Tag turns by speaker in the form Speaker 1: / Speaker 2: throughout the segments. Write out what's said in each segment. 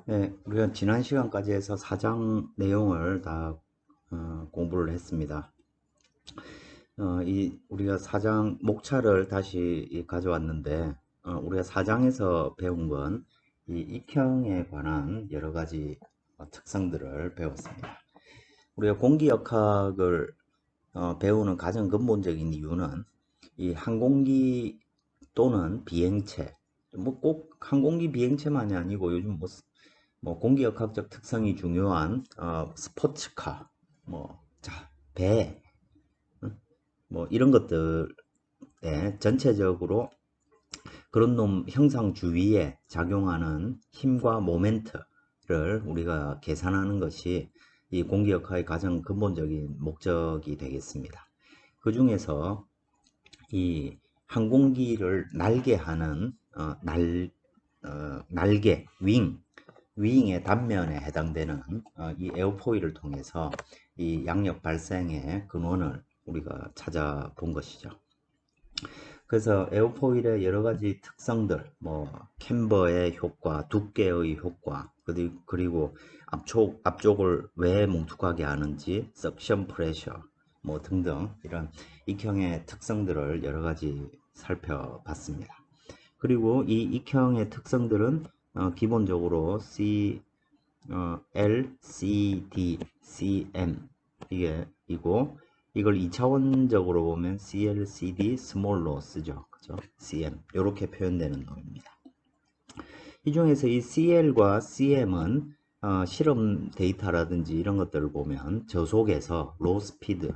Speaker 1: 네, 우리가 지난 시간까지 해서 사장 내용을 다 공부를 했습니다. 우리가 사장 목차를 다시 가져왔는데, 우리가 사장에서 배운 건 이 익형에 관한 여러 가지 특성들을 배웠습니다. 우리가 공기역학을 배우는 가장 근본적인 이유는 이 항공기 또는 비행체, 뭐 꼭 항공기 비행체만이 아니고 요즘 뭐 공기역학적 특성이 중요한 스포츠카, 뭐, 자, 배, 뭐 이런 것들에 전체적으로 그런 놈 형상 주위에 작용하는 힘과 모멘트를 우리가 계산하는 것이 이 공기역학의 가장 근본적인 목적이 되겠습니다. 그 중에서 이 항공기를 날게 하는 날개, 윙의 단면에 해당되는 이 에어포일을 통해서 이 양력 발생의 근원을 우리가 찾아본 것이죠. 그래서 에어포일의 여러 가지 특성들, 뭐 캠버의 효과, 두께의 효과, 그리고 앞쪽을 왜 뭉툭하게 하는지, 석션 프레셔, 뭐 등등 이런 익형의 특성들을 여러 가지 살펴봤습니다. 그리고 이 익형의 특성들은 기본적으로 L, C, D, CM 이게 이고 이걸 2차원적으로 보면 CL, CD 스몰로 쓰죠. 그죠? CM 이렇게 표현되는 놈입니다. 이 중에서 이 CL과 CM은 실험 데이터라든지 이런 것들을 보면 저속에서 로우 스피드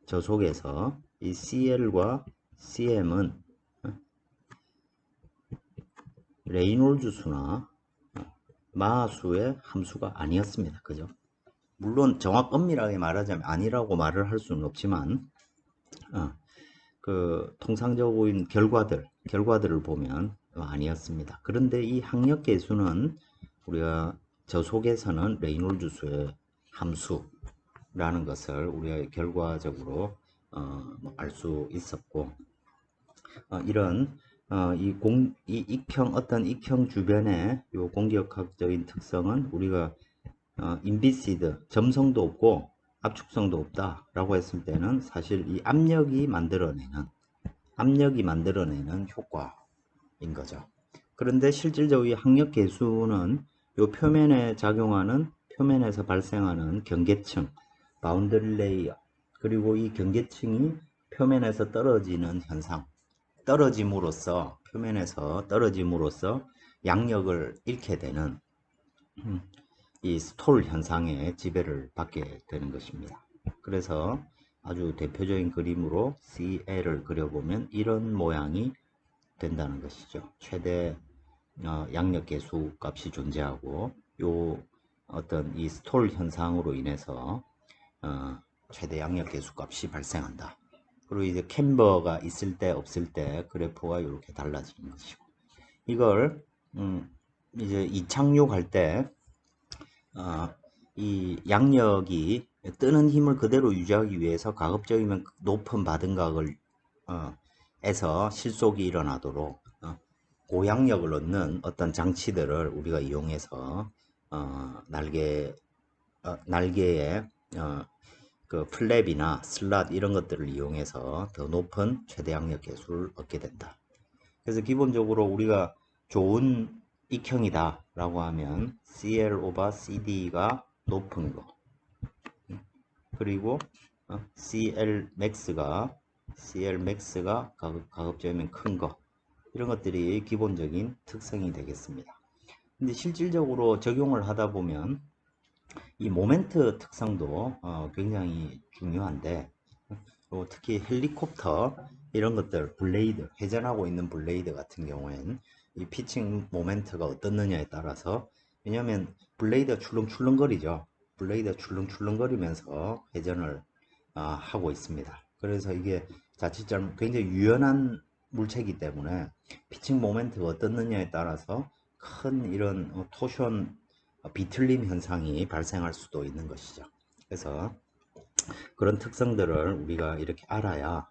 Speaker 1: 저속에서 이 CL과 CM은 레이놀즈 수나 마하수의 함수가 아니었습니다. 그죠? 물론 정확 엄밀하게 말하자면 아니라고 말을 할 수는 없지만 그 통상적인 결과들을 보면 아니었습니다. 그런데 이 학력 계수는 우리가 저속에서는 레이놀즈 수의 함수라는 것을 우리가 결과적으로 알 수 있었고 이런 이 익형 어떤 익형 주변의 요 공기역학적인 특성은 우리가 인비시드 점성도 없고 압축성도 없다 라고 했을 때는 사실 이 압력이 만들어내는 효과인 거죠. 그런데 실질적으로 이 학력 계수는 요 표면에 작용하는 표면에서 발생하는 경계층 바운더리 레이어 그리고 이 경계층이 표면에서 떨어지는 현상 표면에서 떨어짐으로써 양력을 잃게 되는 이 스톨 현상의 지배를 받게 되는 것입니다. 그래서 아주 대표적인 그림으로 CL을 그려보면 이런 모양이 된다는 것이죠. 최대 양력 계수 값이 존재하고 요 어떤 이 스톨 현상으로 인해서 최대 양력 계수 값이 발생한다. 그리고 이제 캠버가 있을 때 없을 때 그래프가 이렇게 달라지는 것이고 이걸 이제 이착륙할 때 이 양력이 뜨는 힘을 그대로 유지하기 위해서 가급적이면 높은 바등각을 에서 실속이 일어나도록 고양력을 얻는 어떤 장치들을 우리가 이용해서 날개의 그 플랩이나 슬랏 이런 것들을 이용해서 더 높은 최대 양력 계수를 얻게 된다. 그래서 기본적으로 우리가 좋은 익형이다 라고 하면 CL 오버 CD가 높은 거 그리고 CL max가 가급적이면 큰 거 이런 것들이 기본적인 특성이 되겠습니다. 근데 실질적으로 적용을 하다 보면 이 모멘트 특성도 굉장히 중요한데 특히 헬리콥터 이런 것들 블레이드 회전하고 있는 블레이드 같은 경우엔 이 피칭 모멘트가 어떻느냐에 따라서 왜냐하면 블레이드가 출렁출렁거리죠. 블레이드가 출렁출렁거리면서 회전을 하고 있습니다. 그래서 이게 자칫 잘못 굉장히 유연한 물체이기 때문에 피칭 모멘트가 어떻느냐에 따라서 큰 이런 토션 비틀림 현상이 발생할 수도 있는 것이죠. 그래서 그런 특성들을 우리가 이렇게 알아야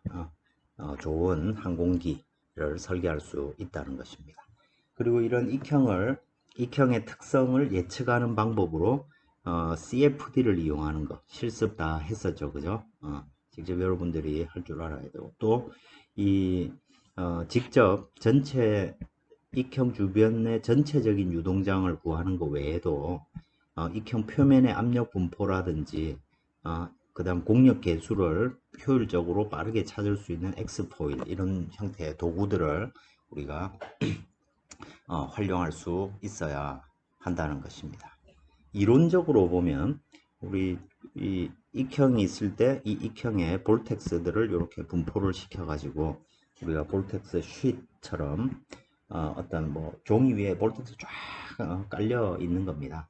Speaker 1: 좋은 항공기를 설계할 수 있다는 것입니다. 그리고 이런 익형을 익형의 특성을 예측하는 방법으로 CFD를 이용하는 거 실습 다 했었죠, 그죠? 직접 여러분들이 할 줄 알아야 되고 또 이 직접 전체 익형 주변의 전체적인 유동장을 구하는 것 외에도 익형 표면의 압력 분포라든지 그 다음 공력 계수를 효율적으로 빠르게 찾을 수 있는 X포일 이런 형태의 도구들을 우리가 활용할 수 있어야 한다는 것입니다. 이론적으로 보면 우리 이 익형이 있을 때 이 익형의 볼텍스들을 이렇게 분포를 시켜 가지고 우리가 볼텍스 쉿처럼 어떤 뭐 종이 위에 볼텍스 쫙 깔려 있는 겁니다.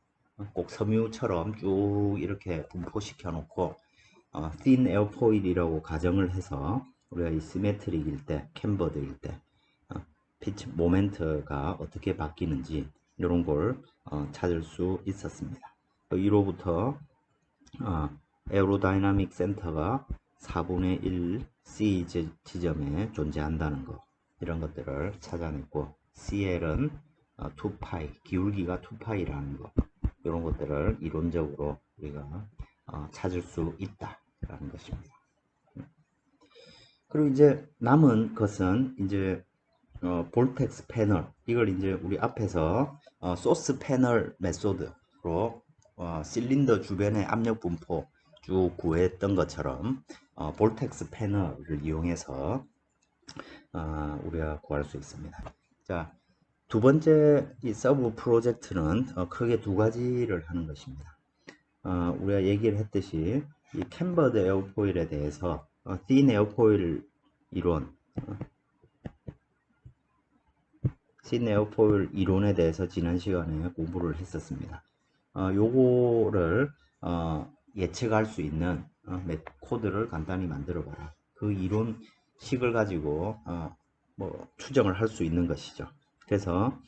Speaker 1: 꼭 섬유처럼 쭉 이렇게 분포시켜 놓고 thin airfoil이라고 가정을 해서 우리가 이 시메트릭일 때, 캠버드일 때 피치 모멘트가 어떻게 바뀌는지 이런 걸 찾을 수 있었습니다. 1호부터 에어로다이나믹 센터가 4분의 1 C 지점에 존재한다는 것 이런 것들을 찾아냈고 CL은 2파이 기울기가 2파이라는 것 이런 것들을 이론적으로 우리가 찾을 수 있다라는 것입니다. 그리고 이제 남은 것은 이제 볼텍스 패널 이걸 이제 우리 앞에서 소스 패널 메소드로 실린더 주변의 압력 분포 쭉 구했던 것처럼 볼텍스 패널을 이용해서 우리가 구할 수 있습니다. 자, 두 번째 이 서브 프로젝트는 크게 두 가지를 하는 것입니다. 우리가 얘기를 했듯이 이 캠버드 에어포일에 대해서 thin 에어포일 이론 thin 에어포일 이론에 대해서 지난 시간에 공부를 했었습니다. 요거를 예측할 수 있는 코드를 간단히 만들어 봐라. 그 이론식을 가지고 뭐 추정을 할 수 있는 것이죠. 그래서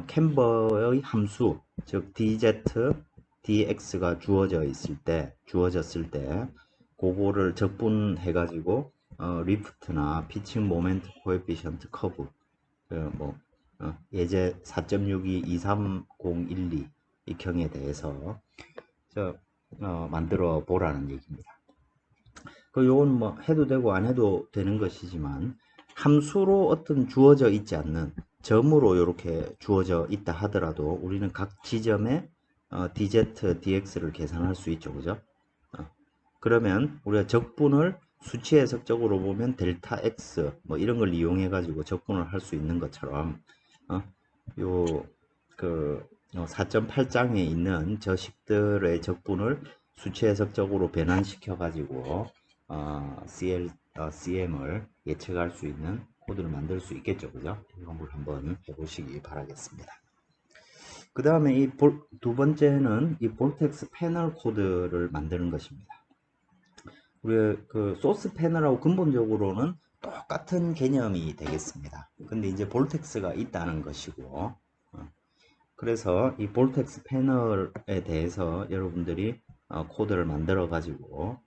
Speaker 1: 캠버의 함수 즉 dz, dx가 주어졌을 때 그거를 적분해 가지고 리프트나 피칭 모멘트 코에피션트 커브 예제 4.62 23012 익형에 대해서 만들어 보라는 얘기입니다. 요건 뭐 해도 되고 안 해도 되는 것이지만 함수로 어떤 주어져 있지 않는 점으로 이렇게 주어져 있다 하더라도 우리는 각 지점에 dz, dx를 계산할 수 있죠, 그죠? 그러면 우리가 적분을 수치 해석적으로 보면 델타 x 뭐 이런 걸 이용해 가지고 적분을 할 수 있는 것처럼 요 4.8장에 있는 저식들의 적분을 수치 해석적으로 변환시켜 가지고 CM을 예측할 수 있는 코드를 만들 수 있겠죠, 그죠? 이런 걸 한번 해보시기 바라겠습니다. 그 다음에 이 두 번째는 이 볼텍스 패널 코드를 만드는 것입니다. 우리 그 소스 패널하고 근본적으로는 똑같은 개념이 되겠습니다. 근데 이제 볼텍스가 있다는 것이고, 그래서 이 볼텍스 패널에 대해서 여러분들이 코드를 만들어 가지고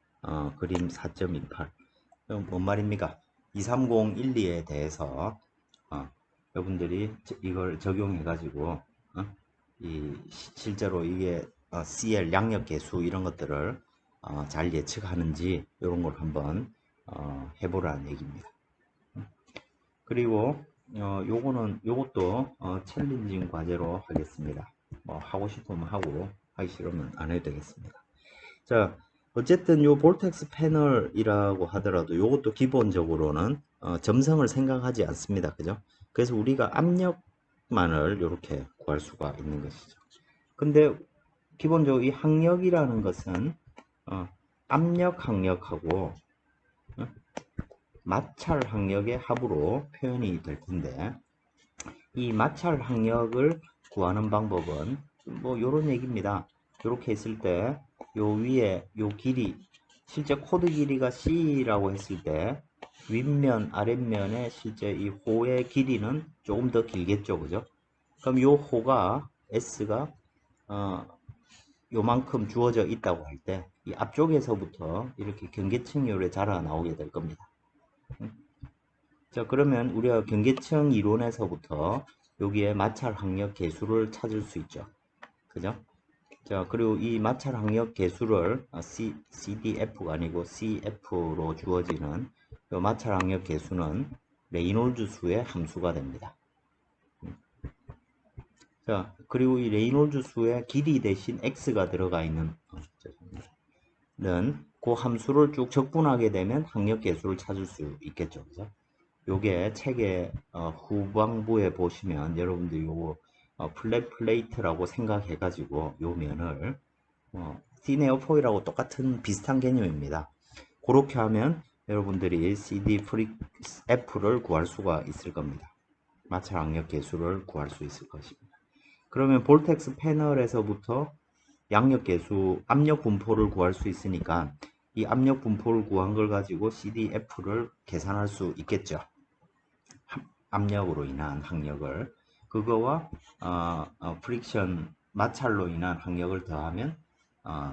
Speaker 1: 그림 4.28 뭔 말입니까? 23012에 대해서 여러분들이 이걸 적용해 가지고 실제로 이게 CL 양력 계수 이런 것들을 잘 예측하는지 이런 걸 한번 해보라는 얘기입니다. 그리고 요것도 챌린징 과제로 하겠습니다. 뭐 하고 싶으면 하고 하기 싫으면 안 해도 되겠습니다. 자, 어쨌든 요 볼텍스 패널이라고 하더라도 요것도 기본적으로는 점성을 생각하지 않습니다. 그죠? 그래서 우리가 압력만을 이렇게 구할 수가 있는 것이죠. 근데 기본적으로 이 항력이라는 것은 압력 항력하고 마찰 항력의 합으로 표현이 될 텐데 이 마찰 항력을 구하는 방법은 뭐 요런 얘기입니다. 이렇게 했을 때 요 위에 요 길이 실제 코드 길이가 C라고 했을 때 윗면 아랫면에 실제 이 호의 길이는 조금 더 길겠죠, 그죠? 그럼 요 호가 S가 요만큼 주어져 있다고 할 때 이 앞쪽에서부터 이렇게 경계층이 요래 자라 나오게 될 겁니다. 자, 그러면 우리가 경계층 이론에서부터 여기에 마찰 항력 계수를 찾을 수 있죠. 그죠? 자, 그리고 이 마찰 항력 계수를 CDF가 아니고 CF로 주어지는 이 마찰 항력 계수는 레이놀즈 수의 함수가 됩니다. 자, 그리고 이 레이놀즈 수의 길이 대신 x가 들어가 있는 그 함수를 쭉 적분하게 되면 항력 계수를 찾을 수 있겠죠. 그죠? 요게 책의 후반부에 보시면 여러분들 요거 플랫 플레이트라고 생각해 가지고 요 면을 C네오포이라고 똑같은 비슷한 개념입니다. 그렇게 하면 여러분들이 CD 프리 F를 구할 수가 있을 겁니다. 마찰 항력 계수를 구할 수 있을 것입니다. 그러면 볼텍스 패널에서부터 양력 계수, 압력 분포를 구할 수 있으니까 이 압력 분포를 구한 걸 가지고 CDF를 계산할 수 있겠죠. 압력으로 인한 항력을 그거와 프릭션 마찰로 인한 항력을 더하면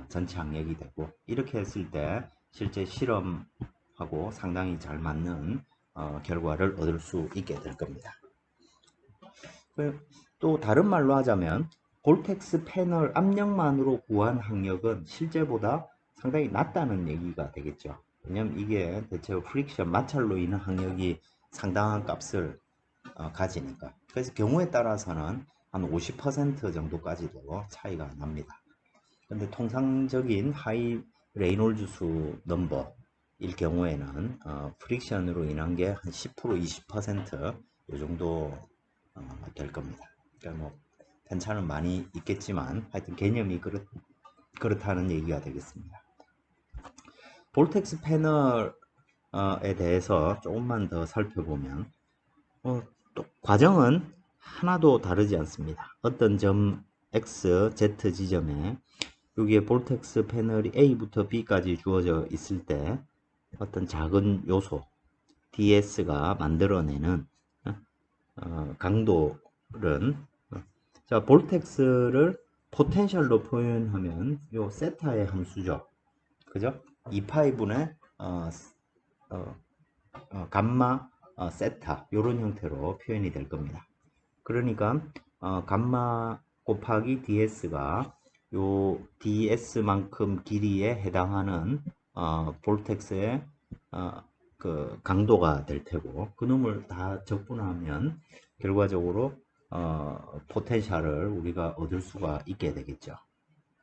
Speaker 1: 전체 항력이 되고 이렇게 했을 때 실제 실험하고 상당히 잘 맞는 결과를 얻을 수 있게 될 겁니다. 또 다른 말로 하자면 볼텍스 패널 압력만으로 구한 항력은 실제보다 상당히 낮다는 얘기가 되겠죠. 왜냐면 이게 대체로 프릭션 마찰로 인한 항력이 상당한 값을 가지니까. 그래서 경우에 따라서는 한 50% 정도까지도 차이가 납니다. 근데 통상적인 하이 레이놀즈 수 넘버일 경우에는 프릭션으로 인한 게 한 10% 20%이 정도 될 겁니다. 그러니까 뭐 편차는 많이 있겠지만 하여튼 개념이 그렇다는 얘기가 되겠습니다. 볼텍스 패널에 대해서 조금만 더 살펴보면 또 과정은 하나도 다르지 않습니다. 어떤 점 X, Z 지점에 여기에 볼텍스 패널이 A부터 B까지 주어져 있을 때 어떤 작은 요소 DS가 만들어내는 강도는 자 볼텍스를 포텐셜로 표현하면 요 세타의 함수죠. 그죠? 2파이분의 감마 세타 요런 형태로 표현이 될 겁니다. 그러니까 감마 곱하기 ds가 요 ds만큼 길이에 해당하는 볼텍스의 그 강도가 될 테고 그 놈을 다 적분하면 결과적으로 포텐셜을 우리가 얻을 수가 있게 되겠죠.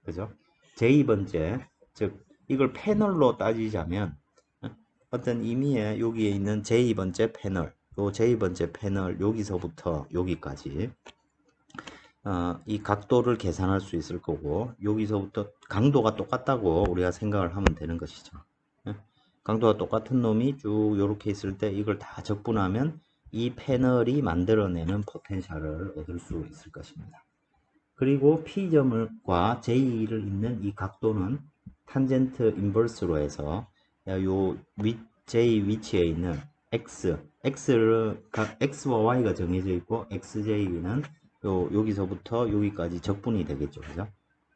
Speaker 1: 그죠? 제2번째 즉 이걸 패널로 따지자면 어떤 의미의 여기에 있는 제2번째 패널 요 제2번째 패널 여기서부터 여기까지 이 각도를 계산할 수 있을 거고 여기서부터 강도가 똑같다고 우리가 생각을 하면 되는 것이죠. 강도가 똑같은 놈이 쭉 이렇게 있을 때 이걸 다 적분하면 이 패널이 만들어내는 포텐셜을 얻을 수 있을 것입니다. 그리고 P점과 J를 잇는 이 각도는 탄젠트 인버스로 해서 요 J 위치에 있는 X와 Y가 정해져 있고 XJ는 여기서부터 여기까지 적분이 되겠죠. 그죠?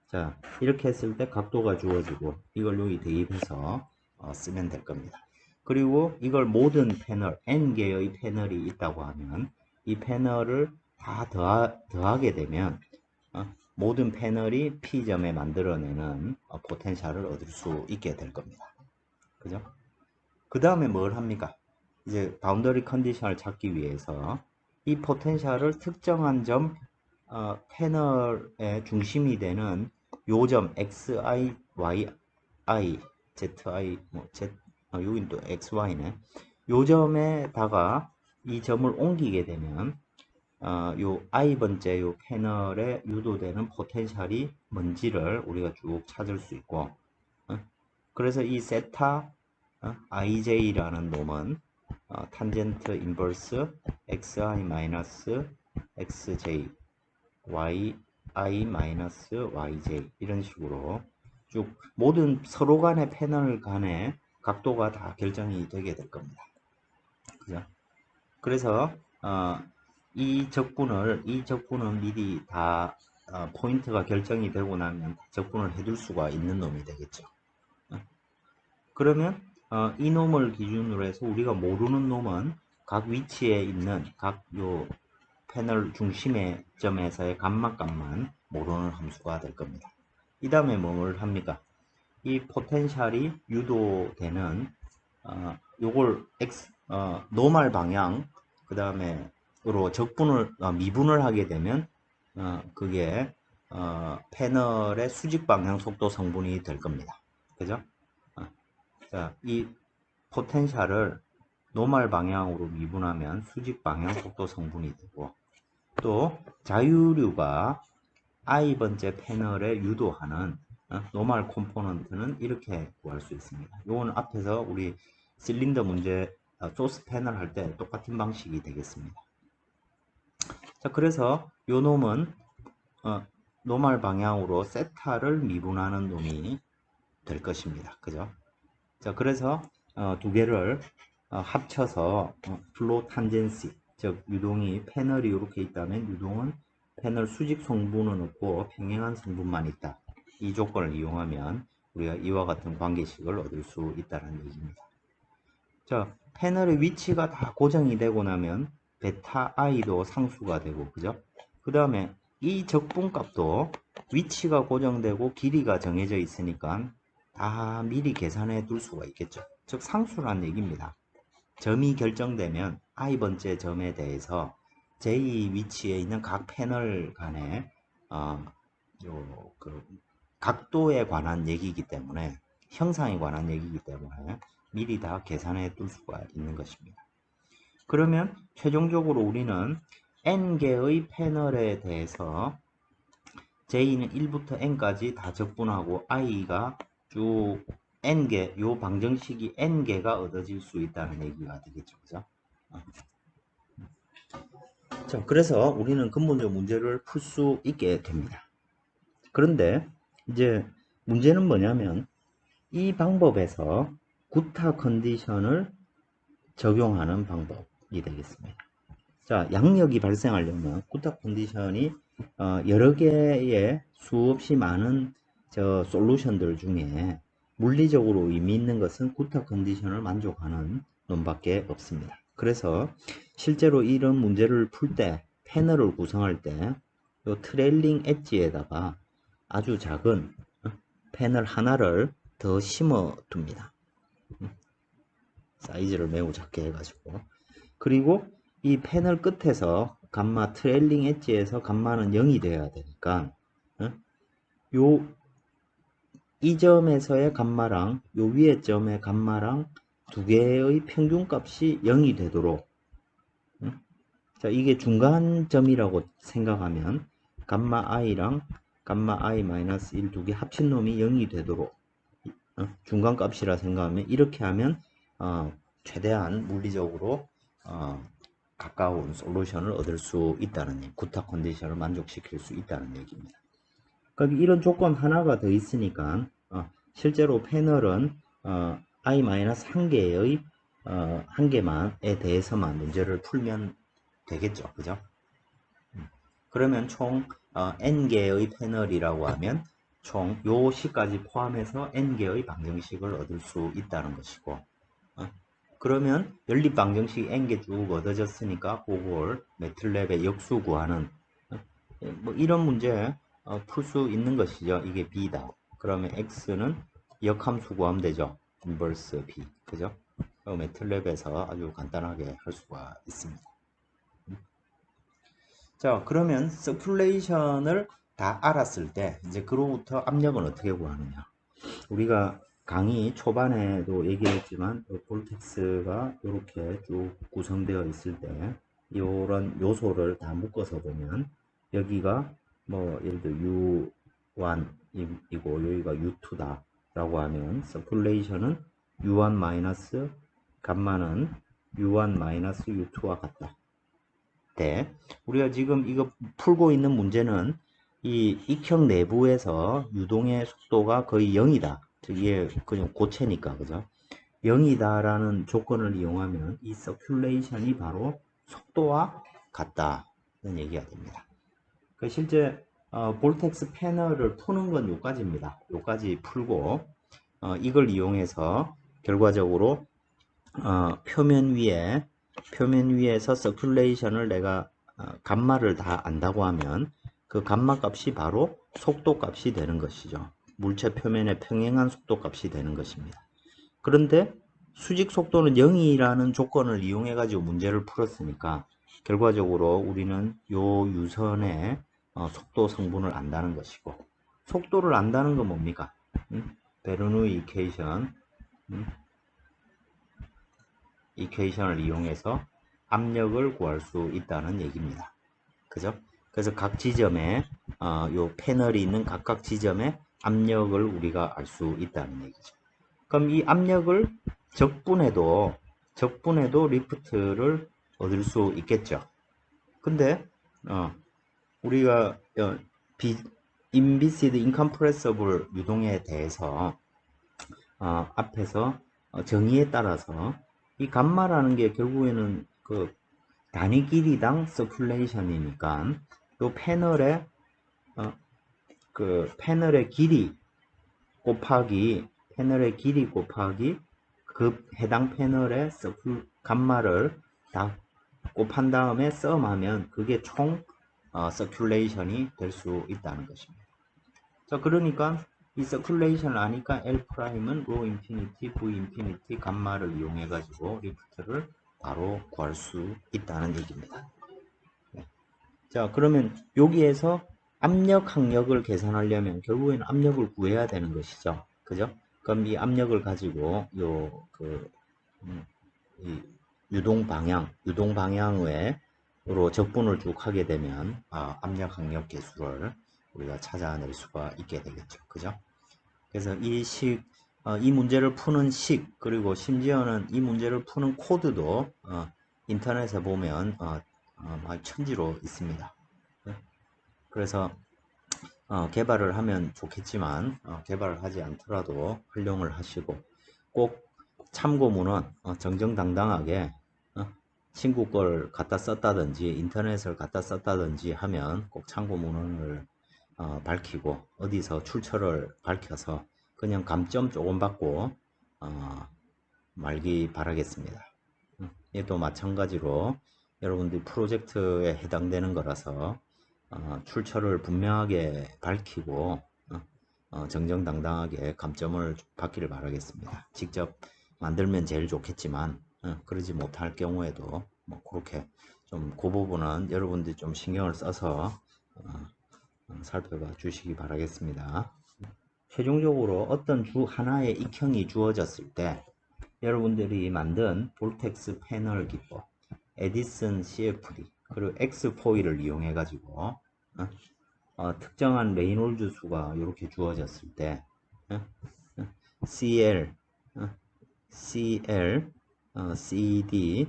Speaker 1: 자, 이렇게 했을 때 각도가 주어지고 이걸 여기 대입해서 쓰면 될 겁니다. 그리고 이걸 모든 패널, N개의 패널이 있다고 하면 이 패널을 다 더하게 되면 모든 패널이 P점에 만들어내는 포텐셜을 얻을 수 있게 될 겁니다. 그죠? 그 다음에 뭘 합니까? 이제 바운더리 컨디션을 찾기 위해서 이 포텐셜을 특정한 점 패널의 중심이 되는 요점 xi, yi, zi, 뭐 z, 여긴 또 xy네. 요점에다가 이 점을 옮기게 되면 요 i번째 요 패널에 유도되는 포텐셜이 뭔지를 우리가 쭉 찾을 수 있고 그래서 이 세타 ij라는 놈은 탄젠트 인버스 xi 마이너스 xj yi 마이너스 yj 이런 식으로 쭉 모든 서로 간의 패널 간의 각도가 다 결정이 되게 될 겁니다. 그죠? 그래서 이 적분은 미리 다 포인트가 결정이 되고 나면 적분을 해둘 수가 있는 놈이 되겠죠. 그러면 이 놈을 기준으로 해서 우리가 모르는 놈은 각 위치에 있는 각 요 패널 중심의 점에서의 감마값만 모르는 함수가 될 겁니다. 이 다음에 뭘 합니까? 이 포텐셜이 유도되는 요걸 노멀 방향 그 다음에로 미분을 하게 되면 그게 패널의 수직 방향 속도 성분이 될 겁니다. 그죠? 자, 이 포텐셜을 노멀 방향으로 미분하면 수직 방향 속도 성분이 되고, 또 자유류가 i번째 패널에 유도하는 노멀 콤포넌트는 이렇게 구할 수 있습니다. 이건 앞에서 우리 실린더 문제 소스 패널 할 때 똑같은 방식이 되겠습니다. 자, 그래서 요 놈은 노멀 방향으로 세타를 미분하는 놈이 될 것입니다. 그죠? 자, 그래서 두 개를 합쳐서 플로 탄젠시, 즉 유동이 패널이 이렇게 있다면 유동은 패널 수직 성분은 없고 평행한 성분만 있다. 이 조건을 이용하면 우리가 이와 같은 관계식을 얻을 수 있다는 얘기입니다. 자, 패널의 위치가 다 고정이 되고 나면 베타 i도 상수가 되고, 그죠? 그 다음에 이 적분값도 위치가 고정되고 길이가 정해져 있으니까 다 미리 계산해 둘 수가 있겠죠. 즉 상수란 얘기입니다. 점이 결정되면 i번째 점에 대해서 j 위치에 있는 각 패널 간의 각도에 관한 얘기이기 때문에, 형상에 관한 얘기이기 때문에 미리 다 계산해 둘 수가 있는 것입니다. 그러면 최종적으로 우리는 n개의 패널에 대해서 j는 1부터 n까지 다 적분하고 i가 쭉 n개, 요 방정식이 n개가 얻어질 수 있다는 얘기가 되겠죠. 그죠? 자, 그래서 우리는 근본적 문제를 풀 수 있게 됩니다. 그런데 이제 문제는 뭐냐면 이 방법에서 구타 컨디션을 적용하는 방법이 되겠습니다. 자, 양력이 발생하려면 구타 컨디션이 여러 개의 수없이 많은 솔루션들 중에 물리적으로 의미 있는 것은 구타 컨디션을 만족하는 놈밖에 없습니다. 그래서 실제로 이런 문제를 풀 때, 패널을 구성할 때 이 트레일링 엣지에다가 아주 작은 패널 하나를 더 심어 둡니다. 사이즈를 매우 작게 해가지고, 그리고 이 패널 끝에서 감마 트레일링 엣지에서 감마는 0이 되어야 되니까 이 점에서의 감마랑 요 위에 점의 감마랑 두 개의 평균값이 0이 되도록, 자, 이게 중간점이라고 생각하면 감마 i랑 감마 i-1 두 개 합친 놈이 0이 되도록 중간값이라 생각하면, 이렇게 하면 최대한 물리적으로 가까운 솔루션을 얻을 수 있다는, 구타 컨디션을 만족시킬 수 있다는 얘기입니다. 그러니까 이런 조건 하나가 더 있으니까 실제로 패널은 i-1개의 한 개만에 대해서만 문제를 풀면 되겠죠. 그죠? 그러면 총 n개의 패널이라고 하면 총 요 시까지 포함해서 n개의 방정식을 얻을 수 있다는 것이고, 그러면 연립 방정식 n개 쭉 얻어졌으니까 그걸 매틀랩에 역수 구하는 뭐 이런 문제 풀 수 있는 것이죠. 이게 b다. 그러면 x는 역함수 구하면 되죠. 인버스 b. 그죠? 매틀랩에서 아주 간단하게 할 수가 있습니다. 자, 그러면 서큘레이션을 다 알았을 때 이제 그로부터 압력은 어떻게 구하느냐. 우리가 강의 초반에도 얘기했지만 볼텍스가 이렇게 쭉 구성되어 있을 때 이런 요소를 다 묶어서 보면 여기가 뭐 예를 들어 U1이고 여기가 U2다 라고 하면 서큘레이션은 U1 마이너스 감마는 U1 마이너스 U2와 같다. 때 우리가 지금 이거 풀고 있는 문제는 이 익형 내부에서 유동의 속도가 거의 0이다. 이게 그냥 고체니까, 그죠? 0이다 라는 조건을 이용하면 이 서큘레이션이 바로 속도와 같다는 얘기가 됩니다. 그 실제 볼텍스 패널을 푸는 건 요까지입니다. 요까지 풀고 이걸 이용해서 결과적으로 표면 위에서 서큘레이션을 내가 감마를 다 안다고 하면 그 감마 값이 바로 속도 값이 되는 것이죠. 물체 표면의 평행한 속도 값이 되는 것입니다. 그런데 수직 속도는 0이라는 조건을 이용해 가지고 문제를 풀었으니까 결과적으로 우리는 요 유선의 속도 성분을 안다는 것이고, 속도를 안다는 건 뭡니까? 베르누이 이퀘이션을 이용해서 압력을 구할 수 있다는 얘기입니다. 그죠? 그래서 각 지점에 요 패널이 있는 각각 지점의 압력을 우리가 알 수 있다는 얘기죠. 그럼 이 압력을 적분해도 리프트를 얻을 수 있겠죠. 근데 우리가 인비시드 인컴프레서블 유동에 대해서 앞에서 정의에 따라서 이 감마라는 게 결국에는 그 단위 길이당 서큘레이션이니까 요 패널의 길이 곱하기 그 해당 패널의 감마를 다 곱한 다음에 썸하면 그게 총 서큘레이션이 될 수 있다는 것입니다. 자, 그러니까 이 서큘레이션을 아니까 L'은 로 인피니티, V 인피니티 감마를 이용해 가지고 리프트를 바로 구할 수 있다는 얘기입니다. 네. 자, 그러면 여기에서 압력 항력을 계산하려면 결국에는 압력을 구해야 되는 것이죠. 그죠? 그럼 이 압력을 가지고 이 유동 방향으로 적분을 쭉 하게 되면 압력 항력 계수를 우리가 찾아낼 수가 있게 되겠죠. 그죠? 그래서 이 문제를 푸는 그리고 심지어는 이 문제를 푸는 코드도 인터넷에 보면 천지로 있습니다. 그래서 개발을 하면 좋겠지만 개발을 하지 않더라도 활용을 하시고, 꼭 참고문은 정정당당하게 친구 걸 갖다 썼다든지 인터넷을 갖다 썼다든지 하면 꼭 참고문을 밝히고 어디서 출처를 밝혀서 그냥 감점 조금 받고 말기 바라겠습니다. 얘도 마찬가지로 여러분들이 프로젝트에 해당되는 거라서 출처를 분명하게 밝히고 정정당당하게 감점을 받기를 바라겠습니다. 직접 만들면 제일 좋겠지만 그러지 못할 경우에도 뭐 그렇게 좀 그 부분은 여러분들이 좀 신경을 써서 살펴봐 주시기 바라겠습니다. 최종적으로 어떤 하나의 익형이 주어졌을 때 여러분들이 만든 볼텍스 패널 기법, 에디슨 CFD, 그리고 X4를 이용해 가지고 특정한 레이놀즈 수가 이렇게 주어졌을 때 CL, CD,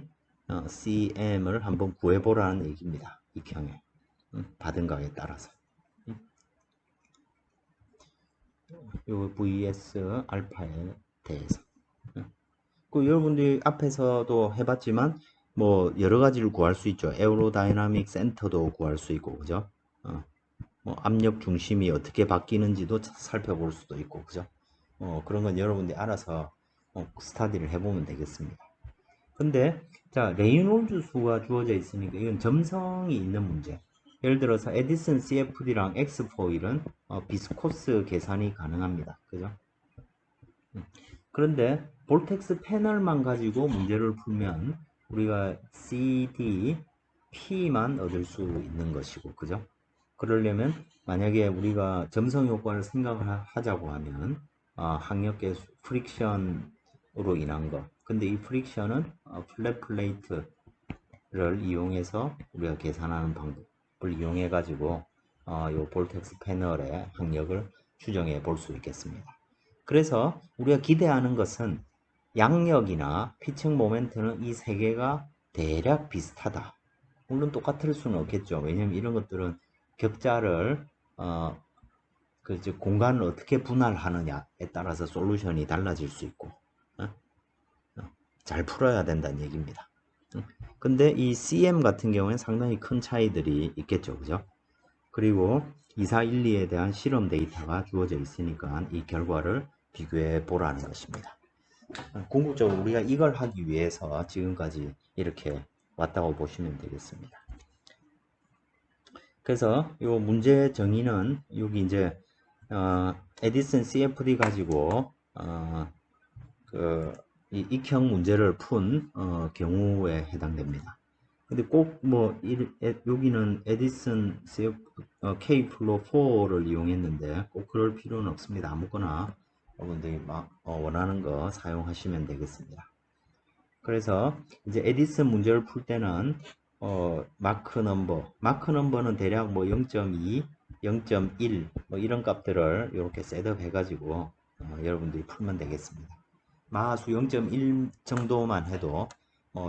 Speaker 1: CM을 한번 구해보라는 얘기입니다. 익형에 받은 거에 따라서 요 VS 알파에 대해서 그 여러분들이 앞에서도 해봤지만 뭐 여러 가지를 구할 수 있죠. 에어로다이나믹 센터도 구할 수 있고, 그죠? 뭐 압력 중심이 어떻게 바뀌는지도 살펴볼 수도 있고, 그죠? 그런 건 여러분들이 알아서 스타디를 해보면 되겠습니다. 근데 자, 레이놀즈 수가 주어져 있으니까 이건 점성이 있는 문제. 예를 들어서 에디슨 CFD랑 X4일은 비스코스 계산이 가능합니다. 그죠? 그런데 볼텍스 패널만 가지고 문제를 풀면 우리가 CD, P만 얻을 수 있는 것이고, 그죠? 그러려면 만약에 우리가 점성 효과를 생각을 하자고 하면 항력 계수, 프릭션으로 인한 것. 근데 이 프릭션은 플랫 플레이트를 이용해서 우리가 계산하는 방법을 이용해 가지고 이 볼텍스 패널의 항력을 추정해 볼 수 있겠습니다. 그래서 우리가 기대하는 것은 양력이나 피칭 모멘트는 이 세 개가 대략 비슷하다. 물론 똑같을 수는 없겠죠. 왜냐면 이런 것들은 격자를 즉 공간을 어떻게 분할하느냐에 따라서 솔루션이 달라질 수 있고 잘 풀어야 된다는 얘기입니다. 근데 이 CM 같은 경우에는 상당히 큰 차이들이 있겠죠. 그죠? 그리고 2412에 대한 실험 데이터가 주어져 있으니까 이 결과를 비교해 보라는 것입니다. 궁극적으로 우리가 이걸 하기 위해서 지금까지 이렇게 왔다고 보시면 되겠습니다. 그래서 요 문제 정의는 여기 이제 에디슨 CFD 가지고 이 익형 문제를 푼 경우에 해당됩니다. 근데 꼭 뭐 여기는 에디슨 K 플로 4를 이용했는데 꼭 그럴 필요는 없습니다. 아무거나 여러분들이 원하는 거 사용하시면 되겠습니다. 그래서 이제 에디슨 문제를 풀 때는 마크 넘버는 대략 뭐 0.2, 0.1 뭐 이런 값들을 이렇게 셋업 해가지고 여러분들이 풀면 되겠습니다. 마하수 0.1 정도만 해도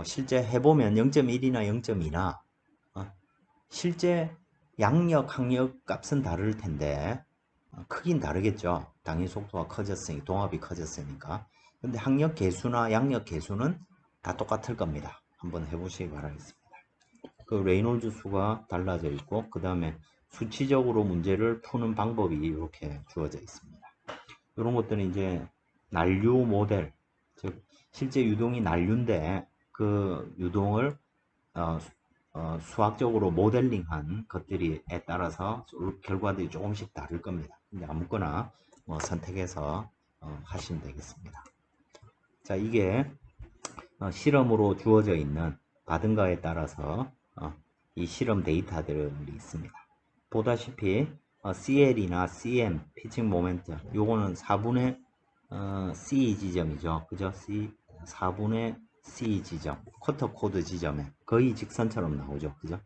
Speaker 1: 실제 해보면 0.1이나 0.2나 실제 양력, 항력 값은 다를 텐데 크긴 다르겠죠. 당연히 속도가 커졌으니 동압이 커졌으니까. 근데 항력 계수나 양력 계수는 다 똑같을 겁니다. 한번 해보시기 바라겠습니다. 그 레이놀즈 수가 달라져 있고 그 다음에 수치적으로 문제를 푸는 방법이 이렇게 주어져 있습니다. 이런 것들은 이제 난류 모델, 즉 실제 유동이 난류인데 그 유동을 수학적으로 모델링한 것들에 따라서 결과들이 조금씩 다를 겁니다. 근데 아무거나 선택해서 하시면 되겠습니다. 자, 이게 실험으로 주어져 있는 받은가에 따라서 이 실험 데이터들이 있습니다. 보다시피 CL이나 CM, 피칭 모멘트, 요거는 4분의 C 지점이죠. 그죠? 4분의 C 지점, 쿼터 코드 지점에 거의 직선처럼 나오죠. 그죠?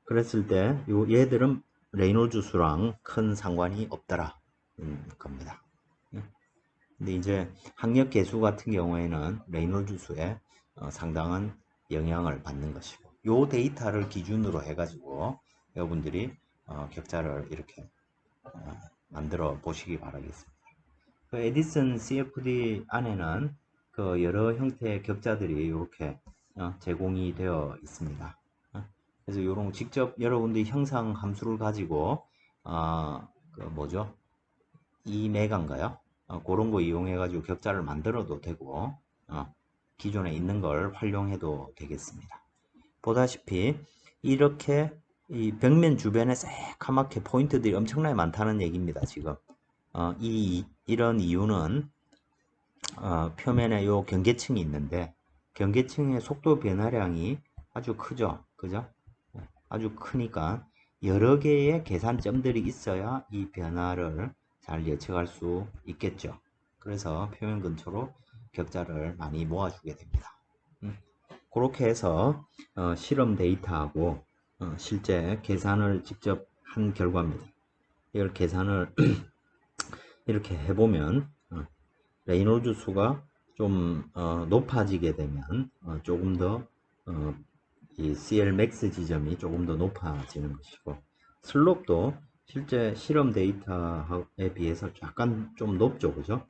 Speaker 1: 그랬을 때 얘들은 레이놀즈 수랑 큰 상관이 없더라 겁니다. 근데 이제 학력 계수 같은 경우에는 레이놀즈 수에 상당한 영향을 받는 것이고 요 데이터를 기준으로 해가지고 여러분들이 격자를 이렇게 만들어 보시기 바라겠습니다. 그 에디슨 CFD 안에는 그 여러 형태의 격자들이 이렇게 제공이 되어 있습니다. 그래서 이런 직접 여러분들이 형상 함수를 가지고 그 뭐죠? 이메가인가요? 그런 거 이용해 가지고 격자를 만들어도 되고 기존에 있는 걸 활용해도 되겠습니다. 보다시피 이렇게 이 벽면 주변에 새카맣게 포인트들이 엄청나게 많다는 얘기입니다. 지금 이런 이유는 표면에 요 경계층이 있는데 경계층의 속도 변화량이 아주 크죠. 그죠? 아주 크니까 여러 개의 계산점들이 있어야 이 변화를 잘 예측할 수 있겠죠. 그래서 표면 근처로 격자를 많이 모아주게 됩니다. 그렇게 해서 실험 데이터하고 실제 계산을 직접 한 결과입니다. 이걸 계산을 이렇게 해보면 레이놀즈 수가 좀 높아지게 되면 조금 더 이 CLmax 지점이 조금 더 높아지는 것이고 슬롭도 실제 실험 데이터에 비해서 약간 좀 높죠. 그죠?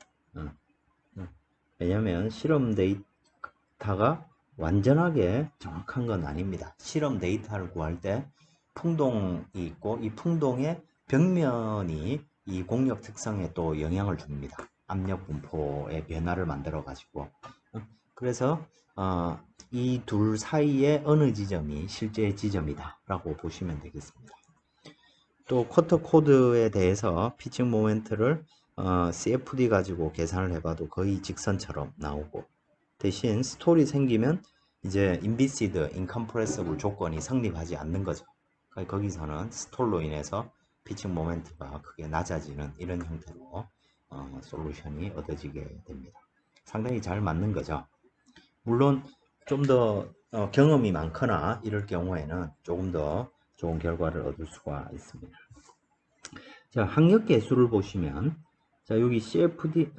Speaker 1: 왜냐하면 실험 데이터가 완전하게 정확한 건 아닙니다. 실험 데이터를 구할 때 풍동이 있고 이 풍동의 벽면이 이 공력 특성에 또 영향을 줍니다. 압력 분포의 변화를 만들어 가지고 그래서 이 둘 사이의 어느 지점이 실제 지점이다 라고 보시면 되겠습니다. 또 쿼터 코드에 대해서 피칭 모멘트를 CFD 가지고 계산을 해봐도 거의 직선처럼 나오고 대신 스톨이 생기면 이제 인비시드, 인컴프레서블 조건이 성립하지 않는 거죠. 거기서는 스톨로 인해서 피칭 모멘트가 크게 낮아지는 이런 형태로 솔루션이 얻어지게 됩니다. 상당히 잘 맞는 거죠. 물론 좀 더 경험이 많거나 이럴 경우에는 조금 더 좋은 결과를 얻을 수가 있습니다. 자, 학력 계수를 보시면 자, 여기 CFD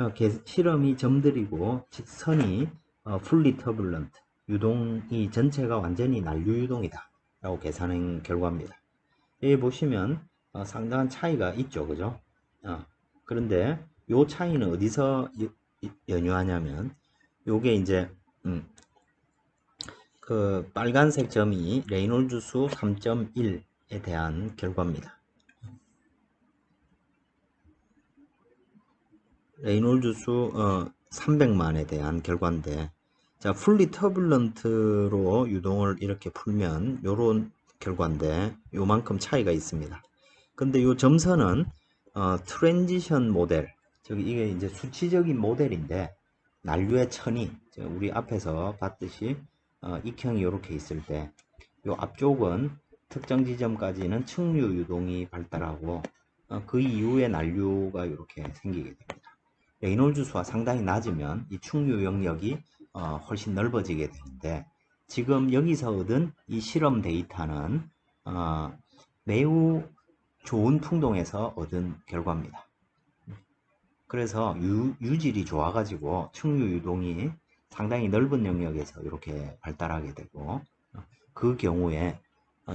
Speaker 1: 실험이 점들이고 직선이 fully turbulent 유동이 전체가 완전히 난류 유동이다 라고 계산한 결과입니다. 여기 보시면 상당한 차이가 있죠. 그죠? 그런데 요 차이는 어디서 연유하냐면 요게 이제 그 빨간색 점이 레이놀즈 수 3.1에 대한 결과입니다. 레이놀즈 수 300만에 대한 결과인데 자, 풀리 터뷸런트로 유동을 이렇게 풀면 요런 결과인데 요만큼 차이가 있습니다. 근데 요 점선은 트랜지션 모델, 즉 이게 이제 수치적인 모델인데 난류의 천이 우리 앞에서 봤듯이 익형이 이렇게 있을 때 요 앞쪽은 특정 지점까지는 층류 유동이 발달하고 그 이후에 난류가 이렇게 생기게 됩니다. 레이놀즈 수가 상당히 낮으면 이 충류 영역이 훨씬 넓어지게 되는데 지금 여기서 얻은 이 실험 데이터는 매우 좋은 풍동에서 얻은 결과입니다. 그래서 유질이 좋아가지고 층류 유동이 상당히 넓은 영역에서 이렇게 발달하게 되고 그 경우에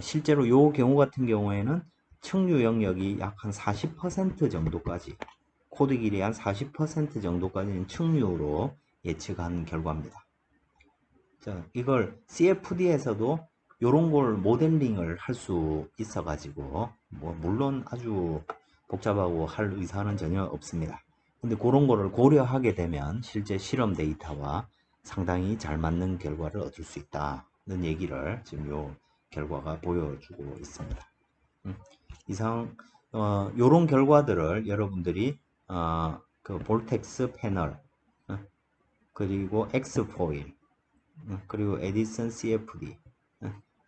Speaker 1: 실제로 이 경우 같은 경우에는 층류 영역이 약 한 40% 정도까지 코드 길이 한 40% 정도까지는 층류로 예측한 결과입니다. 자, 이걸 CFD에서도 이런 걸 모델링을 할 수 있어 가지고 물론 아주 복잡하고 할 의사는 전혀 없습니다. 근데 그런 거를 고려하게 되면 실제 실험 데이터와 상당히 잘 맞는 결과를 얻을 수 있다는 얘기를 지금 요 결과가 보여주고 있습니다. 이상 요런 결과들을 여러분들이 그 볼텍스 패널 그리고 엑스포일 그리고 에디슨 CFD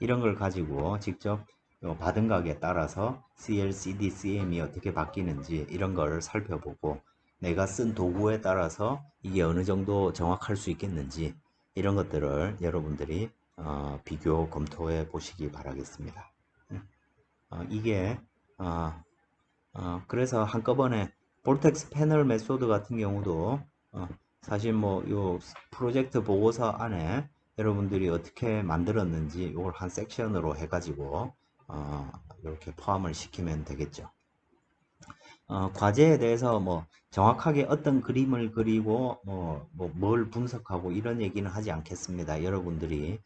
Speaker 1: 이런 걸 가지고 직접 받은 가격에 따라서 CLCD, CM이 어떻게 바뀌는지 이런 걸 살펴보고 내가 쓴 도구에 따라서 이게 어느 정도 정확할 수 있겠는지 이런 것들을 여러분들이 비교 검토해 보시기 바라겠습니다. 이게 그래서 한꺼번에 볼텍스 패널 메소드 같은 경우도 사실 뭐 요 프로젝트 보고서 안에 여러분들이 어떻게 만들었는지 이걸 한 섹션으로 해가지고 이렇게 포함을 시키면 되겠죠. 과제에 대해서 뭐 정확하게 어떤 그림을 그리고 뭘 분석하고 이런 얘기는 하지 않겠습니다. 여러분들이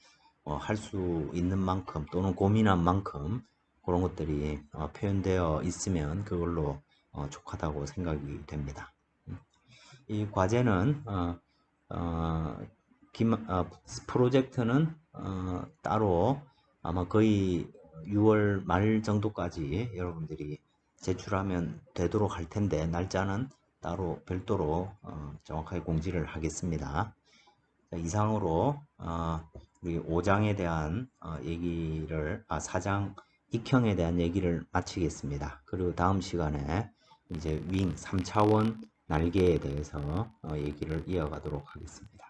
Speaker 1: 할 수 있는 만큼 또는 고민한 만큼 그런 것들이 표현되어 있으면 그걸로 족하다고 생각이 됩니다. 이 과제는 프로젝트는 따로 아마 거의 6월 말 정도까지 여러분들이 제출하면 되도록 할 텐데 날짜는 따로 별도로 정확하게 공지를 하겠습니다. 자, 이상으로 우리 5장에 대한 얘기를 4장 익형에 대한 얘기를 마치겠습니다. 그리고 다음 시간에 이제 윙 3차원 날개에 대해서 얘기를 이어가도록 하겠습니다.